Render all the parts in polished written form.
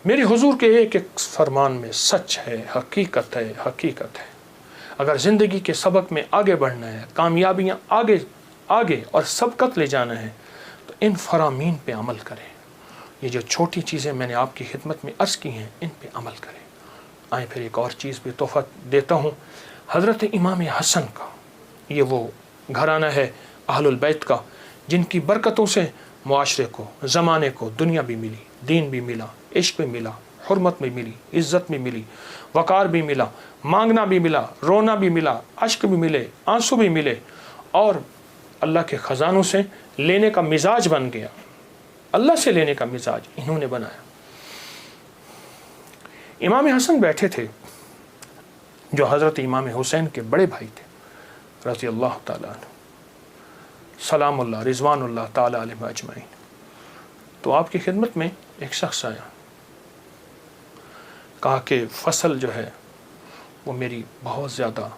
میری हुजूर के एक एक फरमान में सच है, हकीकत है, हकीकत है। अगर ज़िंदगी के सबक में आगे बढ़ना है, कामयाबियाँ आगे आगे और सबकत ले जाना है, तो इन फरामीन पे अमल करें। ये जो छोटी चीज़ें मैंने आपकी खिदमत में अर्ज़ की हैं, इन पे अमल करें। आए फिर एक और चीज़ भी तोहफ़ा देता हूँ, हज़रत इमाम हसन का, ये वो घराना है अहलुल बैत का, जिनकी बरकतों से मुआशरे को, ज़माने को दुनिया भी मिली, दीन भी मिला, इश्क भी मिला, हुर्मत भी मिली, इज़्ज़त भी मिली, वक़ार भी मिला, मांगना भी मिला, रोना भी मिला, अश्क भी मिले, आंसू भी मिले, और अल्लाह के ख़जानों से लेने का मिजाज बन गया। अल्लाह से लेने का मिजाज इन्होंने बनाया। इमाम हसन बैठे थे जो हज़रत इमाम हुसैन के बड़े भाई थे रज़ी अल्लाह ताला अन्हु, सलामुल्लाह रिज़वानुल्लाह ताला अलैहिम अजमईन। तो आपकी खिदमत में एक शख्स आया, कहा कि फसल जो है वो मेरी बहुत ज़्यादा,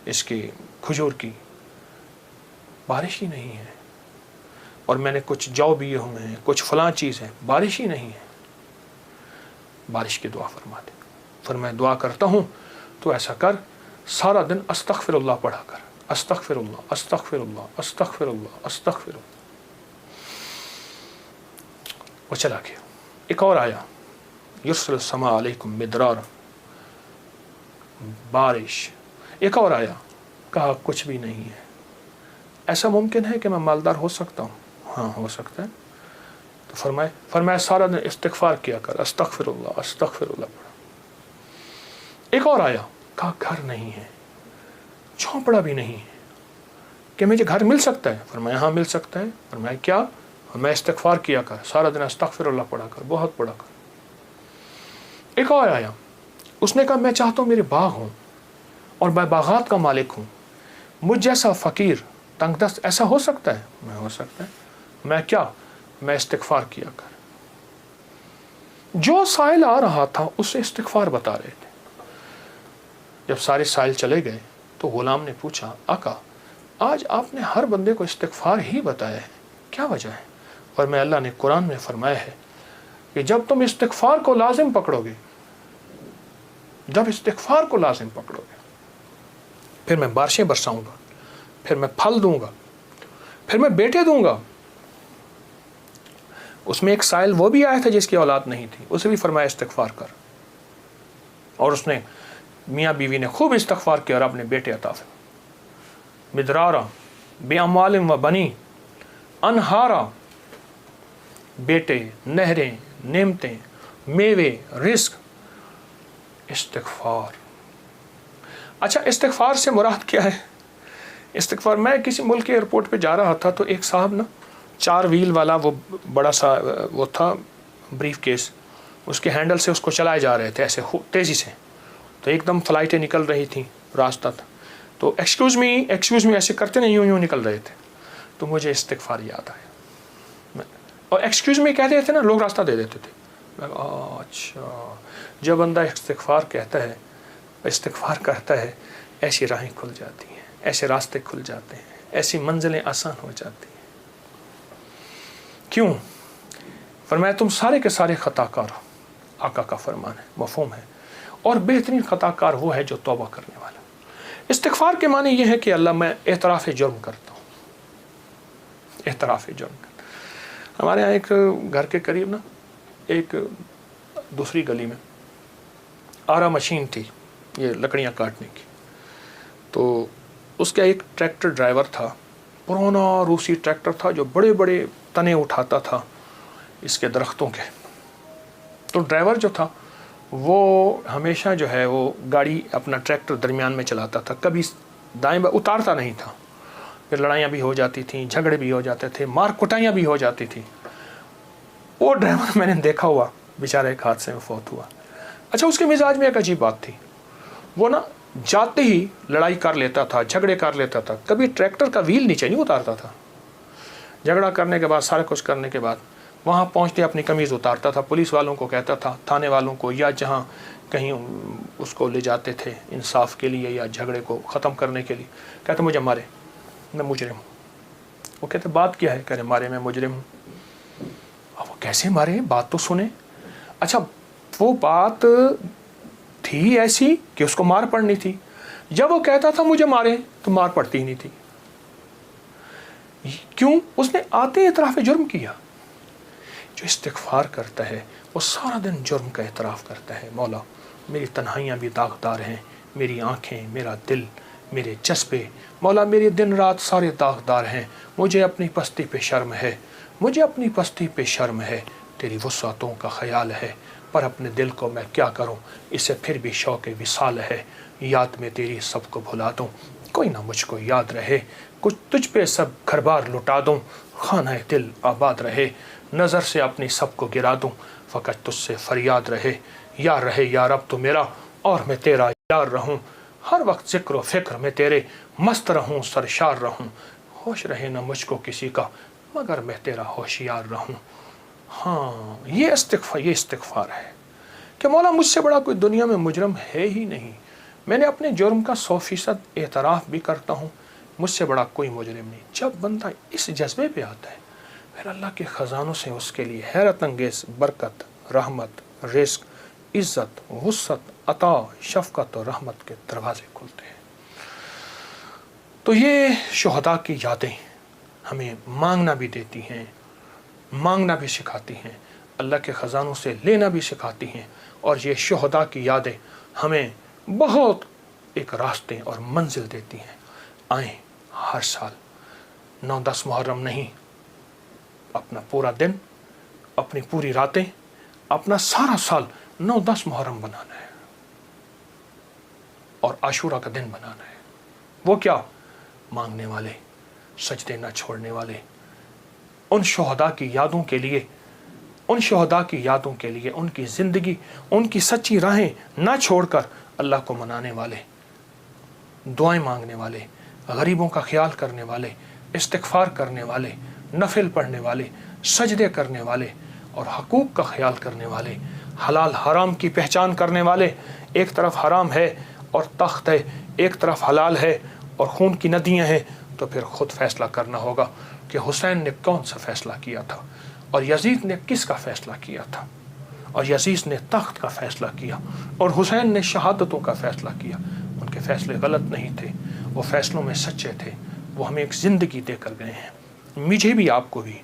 इसकी खजूर की बारिश ही नहीं है, और मैंने कुछ जौ बिए हुए हैं, कुछ फलां चीज़ है, बारिश ही नहीं है, बारिश की दुआ फरमा दे। फिर मैं दुआ करता हूँ, तो ऐसा कर, सारा दिन अस्तग़फिरुल्लाह पढ़ा कर, अस्तग़फिरुल्लाह अस्तग़फिरुल्लाह अस्तग़फिरुल्लाह अस्तग़फिरुल्लाह। वो चला गया। एक और आया, युर्सिल समा अलैकुम मिदरार, बारिश। एक और आया, कहा कुछ भी नहीं है। ऐसा मुमकिन है कि मैं मालदार हो सकता हूँ? हाँ, हो सकता है। तो फरमाए सारा दिन इस्तिग़फ़ार किया कर, अस्तग़फिरुल्लाह अस्तग़फिरुल्लाह पढ़ा। एक और आया, कहा घर नहीं है, झोंपड़ा भी नहीं है, कि मुझे घर मिल सकता है? फरमाया हाँ मिल सकता है। फरमाया क्या? मैं इस्तिग़फ़ार किया कर, सारा दिन अस्तग़फिरुल्लाह पढ़ा कर, बहुत पढ़ा कर। एक और आया, उसने कहा मैं चाहता हूँ मेरे बाग हूँ और मैं बागात का मालिक हूँ, मुझ जैसा फ़कीर तंगदस्त ऐसा हो सकता है? मैं हो सकता है। मैं क्या? मैं इस्तिग़फ़ार किया कर। जो साइल आ रहा था उससे इस्तिग़फ़ार बता रहे थे। जब सारे साइल चले गए तो ग़ुलाम ने पूछा, आका आज आपने हर बंदे को इस्तिग़फ़ार ही बताया है, क्या वजह है? और मैं अल्लाह ने कुरान में फरमाया है कि जब तुम इस्तिग़फ़ार को लाजिम पकड़ोगे, जब इस्तिग़फ़ार को लाजिम पकड़ोगे, फिर मैं बारिशें बरसाऊंगा, फिर मैं फल दूंगा, फिर मैं बेटे दूंगा। उसमें एक साइल वो भी आया था जिसकी औलाद नहीं थी, उसे भी फरमाया इस्तिग़फ़ार कर, और उसने मियाँ बीवी ने खूब इस्तिग़फ़ार किया और अपने बेटे अता फरमाए। मिदरारा बेअमवालिम व बनी, अनहारा, बेटे, नहरें, नेमतें, मेवे, रिज़्क़, इस्तिग़फ़ार। अच्छा, इस्तिग़फ़ार से मुराद क्या है? इस्तिग़फ़ार, मैं किसी मुल्क के एयरपोर्ट पे जा रहा था तो एक साहब ना 4 व्हील वाला वो बड़ा सा वो था ब्रीफ केस, उसके हैंडल से उसको चलाए जा रहे थे ऐसे तेज़ी से, तो एकदम फ़्लाइटें निकल रही थी, रास्ता था, तो एक्सक्यूज़ मी ऐसे करते नहीं, यूँ निकल रहे थे। तो मुझे इस्तिग़फ़ार याद आया, और एक्सक्यूज़ मी कह रहे थे ना, लोग रास्ता दे देते थे। अच्छा, जब बंदा इस्तिग़फ़ार कहता है, इस्तिग़फ़ार करता है, ऐसी राहें खुल जाती हैं, ऐसे रास्ते खुल जाते हैं, ऐसी मंजिलें आसान हो जाती हैं। क्यों? फरमाया तुम सारे के सारे खताकार हो, आका का फरमान है, मफ़हूम है, और बेहतरीन खताकार वो है जो तौबा करने वाला। इस्तिग़फ़ार के माने ये है कि अल्लाह मैं एतराफ़ जुर्म करता हूँ, एतराफ़ जुर्म करता। हमारे यहाँ एक घर के करीब ना एक दूसरी गली में आरा मशीन थी, ये लकड़ियाँ काटने की, तो उसका एक ट्रैक्टर ड्राइवर था, पुराना रूसी ट्रैक्टर था जो बड़े बड़े तने उठाता था इसके दरख्तों के। तो ड्राइवर जो था वो हमेशा जो है वो गाड़ी अपना ट्रैक्टर दरमियान में चलाता था, कभी दाएं बाएं उतारता नहीं था। फिर लड़ाइयाँ भी हो जाती थी, झगड़े भी हो जाते थे, मार कुटाइयाँ भी हो जाती थी। वो ड्राइवर मैंने देखा हुआ, बेचारा एक हादसे में फौत हुआ। अच्छा, उसके मिजाज में एक अजीब बात थी, वो ना जाते ही लड़ाई कर लेता था, झगड़े कर लेता था, कभी ट्रैक्टर का व्हील नीचे नहीं उतारता था। झगड़ा करने के बाद, सारा कुछ करने के बाद वहाँ पहुँचते अपनी कमीज़ उतारता था, पुलिस वालों को कहता था, थाने वालों को, या जहाँ कहीं उसको ले जाते थे इंसाफ के लिए या झगड़े को ख़त्म करने के लिए, कहते मुझे मारे, मैं मुजरिम हूँ। वो कहते बात क्या है? कह रहे मारे, मैं मुजरिम हूँ। अब वो कैसे मारे, बात तो सुने। अच्छा, वो बात थी ऐसी कि उसको मार पड़नी थी। जब वो कहता था मुझे मारे तो मार पड़ती ही नहीं थी। क्यों? उसने आते इतराफ जुर्म किया। जो इस्तिग़फ़ार करता है वो सारा दिन जुर्म का एतराफ़ करता है। मौला मेरी तन्हाइयाँ भी दागदार हैं, मेरी आँखें, मेरा दिल, मेरे जज्बे, मौला मेरे दिन रात सारे दागदार हैं। मुझे अपनी पस्ती पे शर्म है, मुझे अपनी पस्ती पे शर्म है। तेरी वुसअतों का ख्याल है, पर अपने दिल को मैं क्या करूं, इसे फिर भी शौक़ विसाल है। याद में तेरी सबको भुला दूं, कोई ना मुझको याद रहे। कुछ तुझ पे सब घर बार लुटा दूं, खाना दिल आबाद रहे। नज़र से अपनी सबको गिरा दूं, फ़कत तुझसे फरियाद रहे। यार रहे यार अब तो मेरा, और मैं तेरा यार रहूं। हर वक्त ज़िक्र व फ़िक्र में तेरे मस्त रहूं, सरशार रहूं। होश रहे ना मुझको किसी का, मगर मैं तेरा होशियार रहूं। हाँ, ये इस्तिग़फ़ार है कि मौला मुझसे बड़ा कोई दुनिया में मुजरम है ही नहीं। मैंने अपने जुर्म का 100% एतराफ़ भी करता हूँ, मुझसे बड़ा कोई मुजरिम नहीं। जब बंदा इस जज्बे पे आता है, फिर अल्लाह के ख़जानों से उसके लिए हैरत अंगेज़ बरकत, रहमत, रिज़्क़, इज़्ज़त, वुसअत, अता, शफ़क़त और रहमत के दरवाज़े खुलते हैं। तो ये शुहदा की यादें हमें मांगना भी देती हैं, मांगना भी सिखाती हैं, अल्लाह के ख़जानों से लेना भी सिखाती हैं। और ये शुहदा की यादें हमें बहुत एक रास्ते और मंजिल देती हैं। आएँ हर साल 9-10 मुहर्रम नहीं, अपना पूरा दिन, अपनी पूरी रातें, अपना सारा साल 9-10 मुहर्रम बनाना है और आशूरा का दिन बनाना है। वो क्या? मांगने वाले, सजदे न छोड़ने वाले, उन शुहदा की यादों के लिए, उन शुहदा की यादों के लिए उनकी ज़िंदगी, उनकी सच्ची राहें ना छोड़कर अल्लाह को मनाने वाले, दुआएं मांगने वाले, गरीबों का ख्याल करने वाले, इस्तिग़फ़ार करने वाले, नफिल पढ़ने वाले, सजदे करने वाले और हकूक़ का ख्याल करने वाले, हलाल हराम की पहचान करने वाले। एक तरफ हराम है और तख्त है, एक तरफ हलाल है और खून की नदियाँ हैं, तो फिर ख़ुद फ़ैसला करना होगा कि हुसैन ने कौन सा फ़ैसला किया था और यज़ीद ने किसका फ़ैसला किया था। और यज़ीद ने तख्त का फ़ैसला किया और हुसैन ने शहादतों का फ़ैसला किया। उनके फ़ैसले गलत नहीं थे, वो फ़ैसलों में सच्चे थे। वो हमें एक ज़िंदगी दे कर गए हैं। मुझे भी आपको भी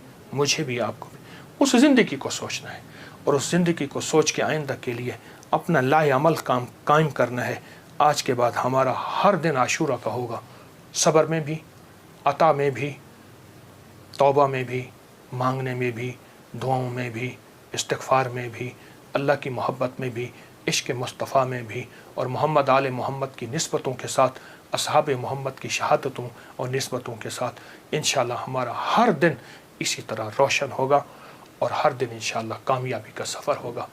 उस ज़िंदगी को सोचना है और उस ज़िंदगी को सोच के आइंदा के लिए अपना लाएअमल काम कायम करना है। आज के बाद हमारा हर दिन आशूरा का होगा, सब्र में भी, अता में भी, तौबा में भी, मांगने में भी, दुआओं में भी, इस्तिग़फ़ार में भी, अल्लाह की मोहब्बत में भी, इश्क़ मुस्तफ़ा में भी और मोहम्मद आले मोहम्मद की निस्बतों के साथ, असहाब मोहम्मद की शहादतों और निस्बतों के साथ इंशाअल्लाह हमारा हर दिन इसी तरह रोशन होगा और हर दिन इंशाअल्लाह कामयाबी का सफ़र होगा।